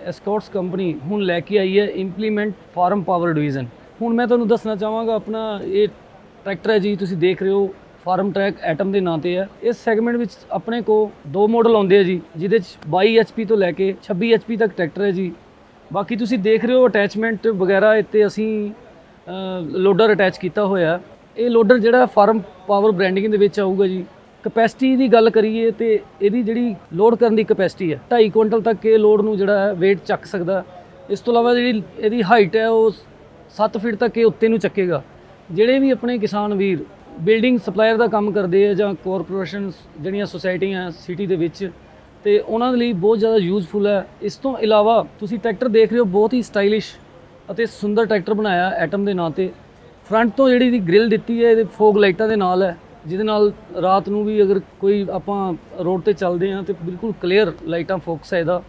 Escorts company ਹੁਣ ਲੈ ਕੇ ਆਈ ਹੈ ਇੰਪਲੀਮੈਂਟ ਫਾਰਮ ਪਾਵਰ ਡਿਵੀਜ਼ਨ। ਹੁਣ ਮੈਂ ਤੁਹਾਨੂੰ ਦੱਸਣਾ ਚਾਹਾਂਗਾ ਆਪਣਾ ਇਹ ਟਰੈਕਟਰ ਹੈ ਜੀ, ਤੁਸੀਂ ਦੇਖ ਰਹੇ ਹੋ ਫਾਰਮ ਟਰੈਕ ਐਟਮ ਦੇ ਨਾਂ ਤੇ ਹੈ। ਇਸ ਸੈਗਮੈਂਟ ਵਿੱਚ ਆਪਣੇ ਕੋ ਦੋ ਮਾਡਲ ਆਉਂਦੇ ਆ ਜੀ, ਜਿਹਦੇ 'ਚ 22 HP ਤੋਂ ਲੈ ਕੇ 26 HP ਤੱਕ ਟਰੈਕਟਰ ਹੈ ਜੀ। ਬਾਕੀ ਤੁਸੀਂ ਦੇਖ ਰਹੇ ਹੋ ਅਟੈਚਮੈਂਟ ਵਗੈਰਾ ਇੱਥੇ ਅਸੀਂ ਲੋਡਰ ਅਟੈਚ ਕੀਤਾ ਹੋਇਆ। ਇਹ ਲੋਡਰ ਜਿਹੜਾ ਫਾਰਮ ਪਾਵਰ ਬ੍ਰਾਂਡਿੰਗ ਦੇ ਵਿੱਚ ਆਊਗਾ ਜੀ। ਕਪੈਸਿਟੀ ਦੀ ਗੱਲ ਕਰੀਏ ਤੇ ਇਹਦੀ ਜਿਹੜੀ ਲੋਡ ਕਰਨ ਦੀ ਕਪੈਸਿਟੀ ਹੈ 2.5 ਕੁਇੰਟਲ ਤੱਕ ਇਹ ਲੋਡ ਨੂੰ ਜਿਹੜਾ ਹੈ weight ਚੱਕ ਸਕਦਾ। ਇਸ ਤੋਂ ਇਲਾਵਾ ਜਿਹੜੀ ਇਹਦੀ ਹਾਈਟ ਹੈ ਉਹ 7 ਫੀਟ ਤੱਕ ਇਹ ਉੱਤੇ ਨੂੰ ਚੱਕੇਗਾ। ਜਿਹੜੇ ਵੀ ਆਪਣੇ ਕਿਸਾਨ ਵੀਰ ਬਿਲਡਿੰਗ ਸਪਲਾਇਰ ਦਾ ਕੰਮ ਕਰਦੇ ਆ ਜਾਂ ਕਾਰਪੋਰੇਸ਼ਨ ਜਿਹੜੀਆਂ ਸੁਸਾਇਟੀਆਂ ਸਿਟੀ ਦੇ ਵਿੱਚ, ਤੇ ਉਹਨਾਂ ਦੇ ਲਈ ਬਹੁਤ ਜ਼ਿਆਦਾ ਯੂਜ਼ਫੁਲ ਹੈ। ਇਸ ਤੋਂ ਇਲਾਵਾ ਤੁਸੀਂ ਟਰੈਕਟਰ ਦੇਖ ਰਹੇ ਹੋ, ਬਹੁਤ ਹੀ ਸਟਾਈਲਿਸ਼ ਅਤੇ ਸੁੰਦਰ ਟਰੈਕਟਰ ਬਣਾਇਆ ਐਟਮ ਦੇ ਨਾਂ ਤੇ। ਫਰੰਟ ਤੋਂ ਜਿਹੜੀ ਦੀ ਗ੍ਰਿਲ ਦਿੱਤੀ ਹੈ ਇਹਦੇ ਫੋਗ ਲਾਈਟਾਂ ਦੇ ਨਾਲ ਹੈ, ਜਿਹਦੇ ਨਾਲ ਰਾਤ ਨੂੰ ਵੀ ਅਗਰ ਕੋਈ ਆਪਾਂ ਰੋਡ ਤੇ ਚੱਲਦੇ ਹਾਂ ਤੇ ਬਿਲਕੁਲ ਕਲੀਅਰ ਲਾਈਟਾਂ ਫੋਕਸ ਹੈ ਇਹਦਾ।